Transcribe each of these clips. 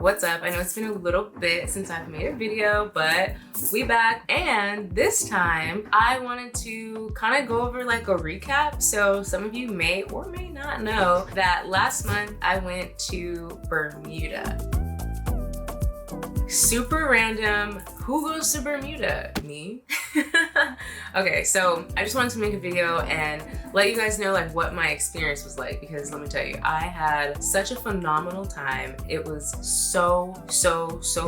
what's up? I know it's been a little bit since I've made a video, but we back, and this time I wanted to kind of go over like a recap. So some of you may or may not know that last month I went to Bermuda. Super random. Who goes to Bermuda? Me? Okay, so I just wanted to make a video and let you guys know like what my experience was like, because let me tell you, I had such a phenomenal time. It was so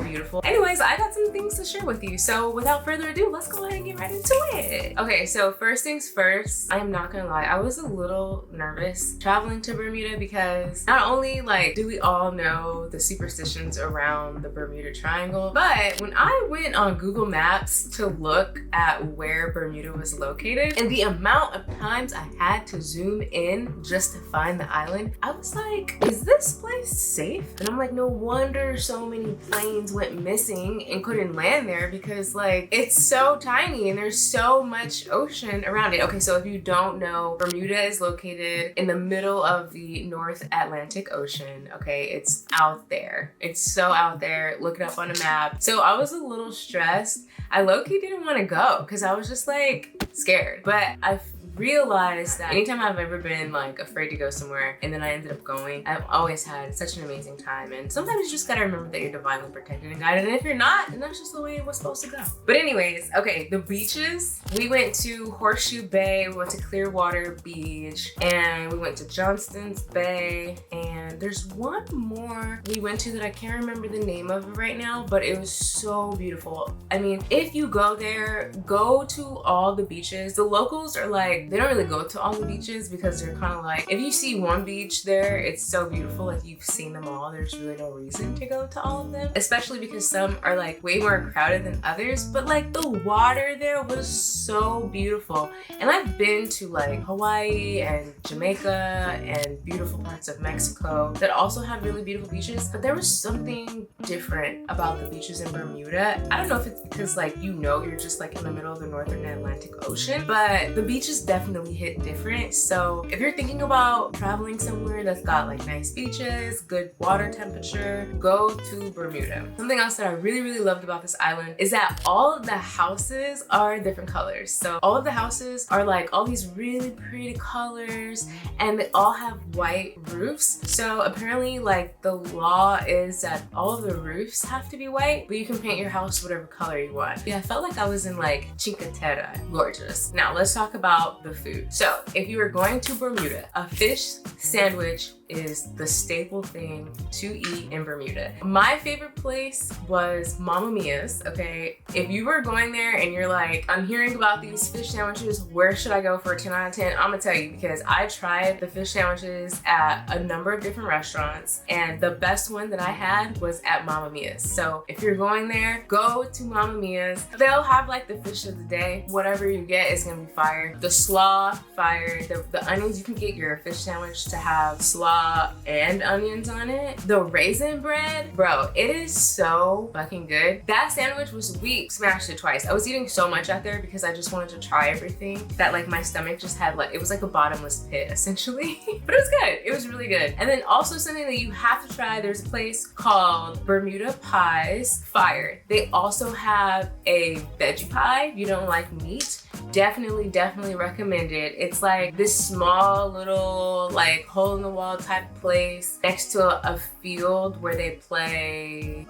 beautiful. Anyways, I got some things to share with you. So without further ado, let's go ahead and get right into it. Okay, so first things first, I am not gonna lie, I was a little nervous traveling to Bermuda because not only like do we all know the superstitions around the Bermuda Triangle, but when I went on Google Maps to look at where Bermuda was located and the amount of times I had to zoom in just to find the island, I was like, is this place safe? And I'm like, no wonder so many planes went missing and couldn't land there, because like it's so tiny and there's so much ocean around it. Okay, so if you don't know, Bermuda is located in the middle of the North Atlantic Ocean. Okay, it's out there. It's so out there. Look it up on a map. So I was a little stressed. I low-key didn't want to go because I was just like scared, but I realized that anytime I've ever been like afraid to go somewhere and then I ended up going, I've always had such an amazing time. And sometimes you just gotta remember that you're divinely protected and guided, and if you're not, then that's just the way it was supposed to go. But anyways, okay, the beaches. We went to Horseshoe Bay, we went to Clearwater Beach, and we went to Johnston's Bay, and there's one more we went to that I can't remember the name of right now, but it was so beautiful. I mean, if you go there, go to all the beaches. The locals are like, they don't really go to all the beaches because they're kind of like, if you see one beach there, it's so beautiful, like you've seen them all, there's really no reason to go to all of them, especially because some are like way more crowded than others. But like the water there was so beautiful. And I've been to like Hawaii and Jamaica and beautiful parts of Mexico that also have really beautiful beaches, but there was something different about the beaches in Bermuda. I don't know if it's because like, you know, you're just like in the middle of the Northern Atlantic Ocean, but the beaches definitely hit different. So if you're thinking about traveling somewhere that's got like nice beaches, good water temperature, go to Bermuda. Something else that I really loved about this island is that all of the houses are different colors. So all of the houses are like all these really pretty colors, and they all have white roofs. So apparently like the law is that all of the roofs have to be white, but you can paint your house whatever color you want. Yeah, I felt like I was in like Cinque Terre. Gorgeous. Now let's talk about the food. So if you are going to Bermuda, a fish sandwich is the staple thing to eat in Bermuda. My favorite place was Mamma Mia's, okay? If you were going there and you're like, I'm hearing about these fish sandwiches, where should I go for a 10 out of 10? I'm gonna tell you, because I tried the fish sandwiches at a number of different restaurants, and the best one that I had was at Mamma Mia's. So if you're going there, go to Mamma Mia's. They'll have like the fish of the day. Whatever you get is gonna be fire. The slaw, fire. The onions, you can get your fish sandwich to have slaw and onions on it. The raisin bread, bro, it is so fucking good. That sandwich was, we smashed it twice. I was eating so much out there because I just wanted to try everything that like my stomach just had, like, it was like a bottomless pit essentially. But it was good, it was really good. And then also something that you have to try, there's a place called Bermuda Pies, fire. They also have a veggie pie. If you don't like meat, definitely recommend it. It's like this small little like hole in the wall type of place next to a field where they play,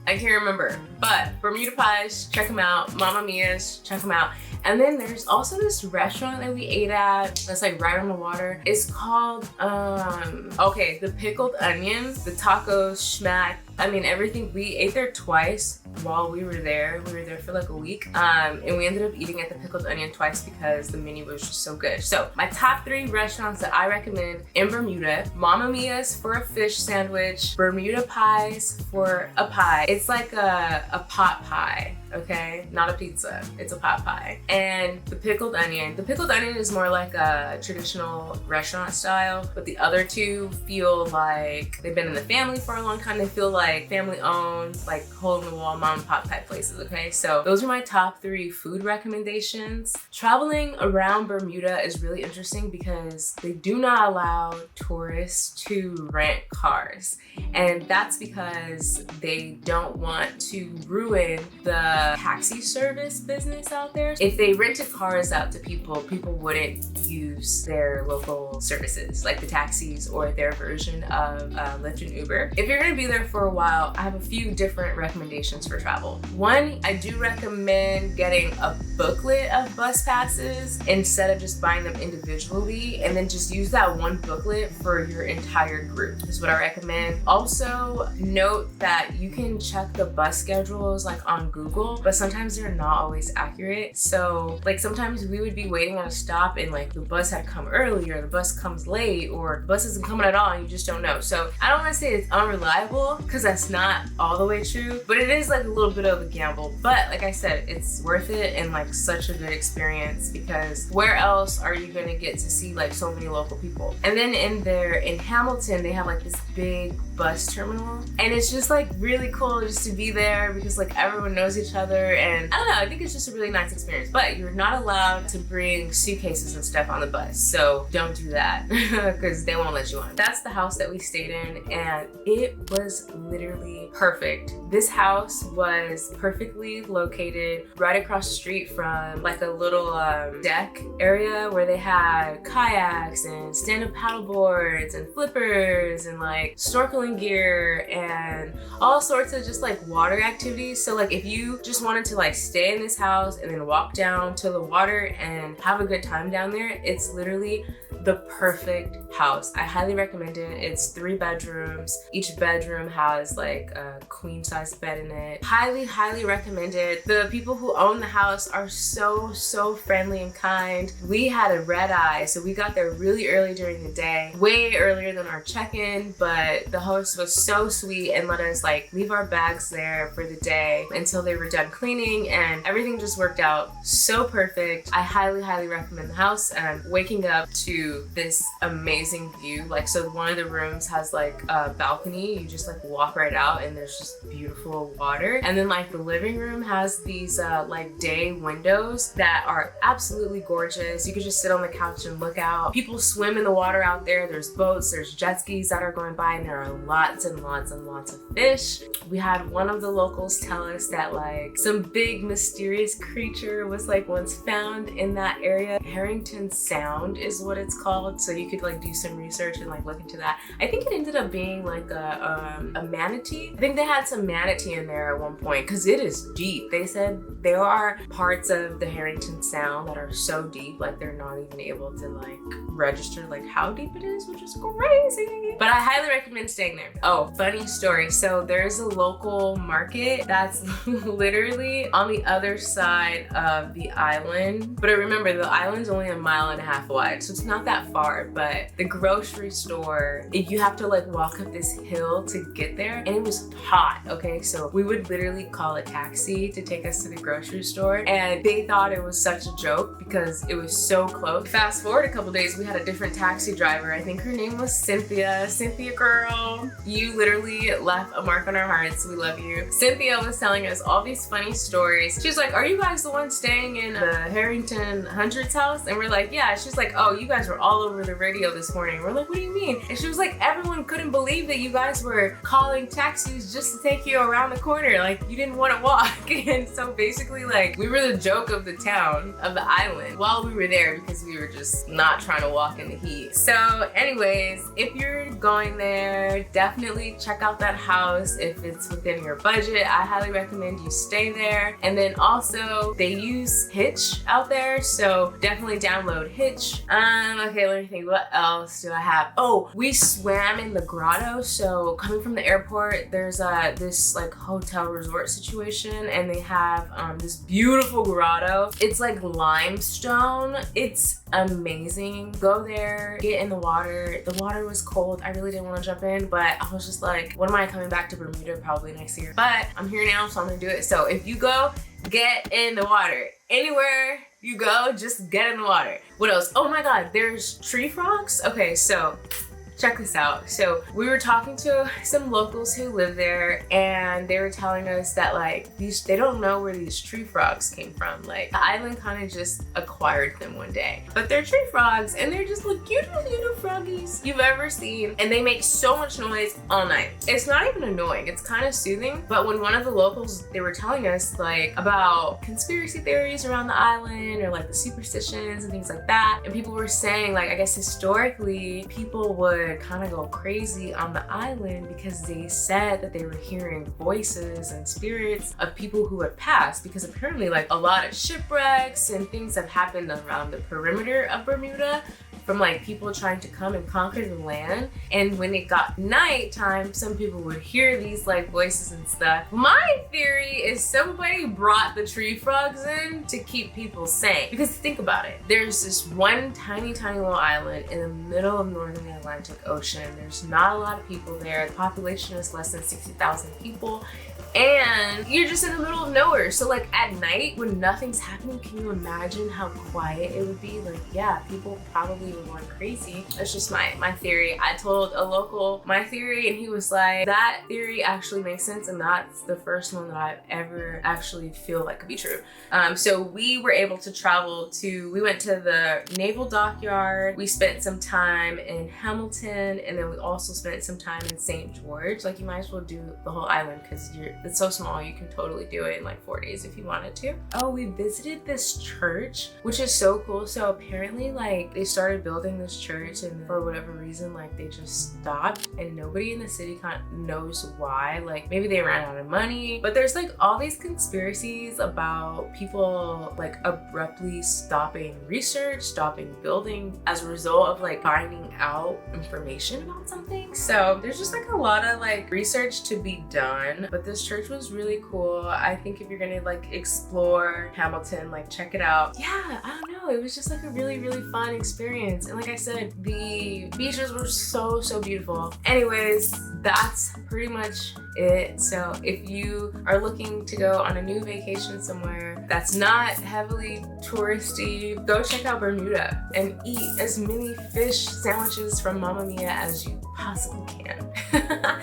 I can't remember, but Bermuda Pies, check them out. Mamma Mia's, check them out. And then there's also this restaurant that we ate at that's like right on the water. It's called, okay, the Pickled Onion, the tacos, schmack. I mean, everything. We ate there twice while we were there. We were there for like a week. And we ended up eating at the Pickled Onion twice because the menu was just so good. So my top 3 restaurants that I recommend in Bermuda: Mamma Mia's for a fish sandwich, Bermuda Pies for a pie. It's like a pot pie, okay? Not a pizza, it's a pot pie. And the pickled onion. The pickled onion is more like a traditional restaurant style, but the other two feel like they've been in the family for a long time. They feel like family owned, like hole in the wall mom and pop type places, okay? So those are my top 3 food recommendations. Traveling around Bermuda is really interesting because they do not allow tourists to rent cars. And that's because they don't want to ruin the taxi service business out there. If they rented cars out to people, people wouldn't use their local services, like the taxis or their version of Lyft and Uber. If you're gonna be there for a while, I have a few different recommendations for travel. One, I do recommend getting a booklet of bus passes instead of just buying them individually, and then just use that one booklet for your entire group. Is what I recommend. Also, note that you can check the bus schedules like on Google, but sometimes they're not always accurate. So like sometimes we would be waiting on a stop and like the bus had come early, or the bus comes late, or the bus isn't coming at all and you just don't know. So I don't want to say it's unreliable because that's not all the way true, but it is like a little bit of a gamble. But like I said, it's worth it and like such a good experience, because where else are you gonna get to see like so many local people? And then in Hamilton, they have like this big bus terminal, and it's just like really cool just to be there because like everyone knows each other, and I don't know, I think it's just a really nice experience. But you're not allowed to bring suitcases and stuff on the bus, so don't do that because they won't let you on. That's the house that we stayed in, and it was literally perfect. This house was perfectly located right across the street from like a little deck area where they had kayaks and stand-up paddle boards and flippers and like snorkeling gear and all sorts of just like water activities. So like if you just wanted to like stay in this house and then walk down to the water and have a good time down there, it's literally the perfect house. I highly recommend it. It's 3 bedrooms. Each bedroom has like a queen size bed in it. Highly, highly recommend it. The people who own the house are so friendly and kind. We had a red eye, so we got there really early during the day, way earlier than our check-in, but the host was so sweet and let us like leave our bags there for the day until they were done cleaning, and everything just worked out so perfect. I highly, highly recommend the house. And waking up to this amazing view, like so one of the rooms has like a balcony, you just like walk right out and there's just beautiful water, and then like the living room has these like day windows that are absolutely gorgeous. You could just sit on the couch and look out. People swim in the water out there. There's boats, there's jet skis that are going by, and there are lots and lots and lots of fish. We had one of the locals tell us that like some big mysterious creature was like once found in that area. Harrington Sound is what it's called, so you could like do some research and like look into that. I think it ended up being like a manatee. I think they had some manatee in there at one point because it is deep. They said there are parts of the Harrington Sound that are so deep, like they're not even able to like register like how deep it is, which is crazy. But I highly recommend staying there. Oh, funny story. So there's a local market that's literally on the other side of the island. But remember, the island's only 1.5 miles wide, so it's not that far. But the grocery store, you have to like walk up this hill to get there, and it was hot, okay? So we would literally call a taxi to take us to the grocery store, and they thought it was such a joke because it was so close. Fast forward a couple days, we had a different taxi driver. I think her name was Cynthia. Cynthia girl, you literally left a mark on our hearts. We love you. Cynthia was telling us all these funny stories. She's like, are you guys the ones staying in the Harrington Hundreds house? And we're like, yeah. She's like, oh, you guys were all over the radio this morning. We're like, what do you mean? And she was like, everyone couldn't believe that you guys were calling taxis just to take you around the corner. Like you didn't want to walk. And so basically like we were the joke of the town, of the island, while we were there because we were just not trying to walk in the heat. So anyways, if you're going there, definitely check out that house if it's within your budget. I highly recommend you stay there. And then also they use Hitch out there, so definitely download Hitch. Okay, Okay, let me think. What else do I have? Oh, we swam in the grotto. So coming from the airport, there's this like hotel resort situation, and they have this beautiful grotto. It's like limestone. It's amazing. Go there, get in the water. The water was cold. I really didn't want to jump in, but I was just like, when am I coming back to Bermuda? Probably next year. But I'm here now, so I'm gonna do it. So if you go, get in the water. Anywhere you go, just get in the water. What else? Oh my God, there's tree frogs. Okay, so check this out. So we were talking to some locals who live there, and they were telling us that like they don't know where these tree frogs came from. Like the island kind of just acquired them one day, but they're tree frogs, and they're just the cutest little froggies you've ever seen, and they make so much noise all night. It's not even annoying, it's kind of soothing. But when one of the locals, they were telling us like about conspiracy theories around the island, or like the superstitions and things like that, and people were saying like, I guess historically people would kind of go crazy on the island because they said that they were hearing voices and spirits of people who had passed, because apparently like a lot of shipwrecks and things have happened around the perimeter of Bermuda from like people trying to come and conquer the land. And when it got nighttime, some people would hear these like voices and stuff. My theory is somebody brought the tree frogs in to keep people sane. Because think about it, there's this one tiny little island in the middle of northern Atlantic Ocean. There's not a lot of people there. The population is less than 60,000 people. And you're just in the middle of nowhere. So like at night when nothing's happening, can you imagine how quiet it would be? Like, yeah, people probably were going crazy. That's just my theory. I told a local my theory, and he was like, that theory actually makes sense, and that's the first one that I've ever actually feel like could be true. So we were able to we went to the naval dockyard. We spent some time in Hamilton, and then we also spent some time in St. George. Like you might as well do the whole island because it's so small, you can totally do it in like 4 days if you wanted to. Oh, we visited this church, which is so cool. So apparently like they started building this church, and for whatever reason like they just stopped, and nobody in the city kind of knows why. Like maybe they ran out of money, but there's like all these conspiracies about people like abruptly stopping research, stopping building as a result of like finding out information about something. So there's just like a lot of like research to be done, but this church was really cool. I think if you're gonna like explore Hamilton, like check it out. Yeah, I don't know, it was just like a really fun experience. And like I said, the beaches were so beautiful. Anyways, that's pretty much it. So if you are looking to go on a new vacation somewhere that's not heavily touristy, go check out Bermuda and eat as many fish sandwiches from Mamma Mia as you possibly can.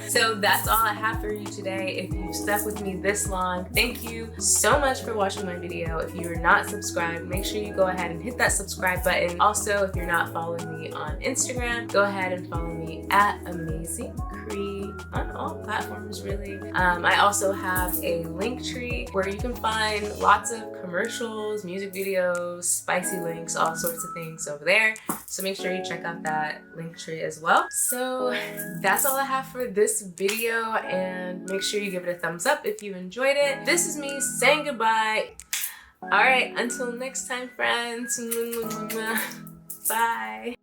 So that's all I have for you today. If you stuck with me this long, thank you so much for watching my video. If you're not subscribed, make sure you go ahead and hit that subscribe button. Also, if you're not following me on Instagram, go ahead and follow me at Amazing Cree on all platforms really. I also have a link tree where you can find lots of commercials, music videos, spicy links, all sorts of things over there. So make sure you check out that link tree as well. So that's all I have for this video, and make sure you give it a thumbs up if you enjoyed it. This is me saying goodbye. All right, until next time, friends. Bye.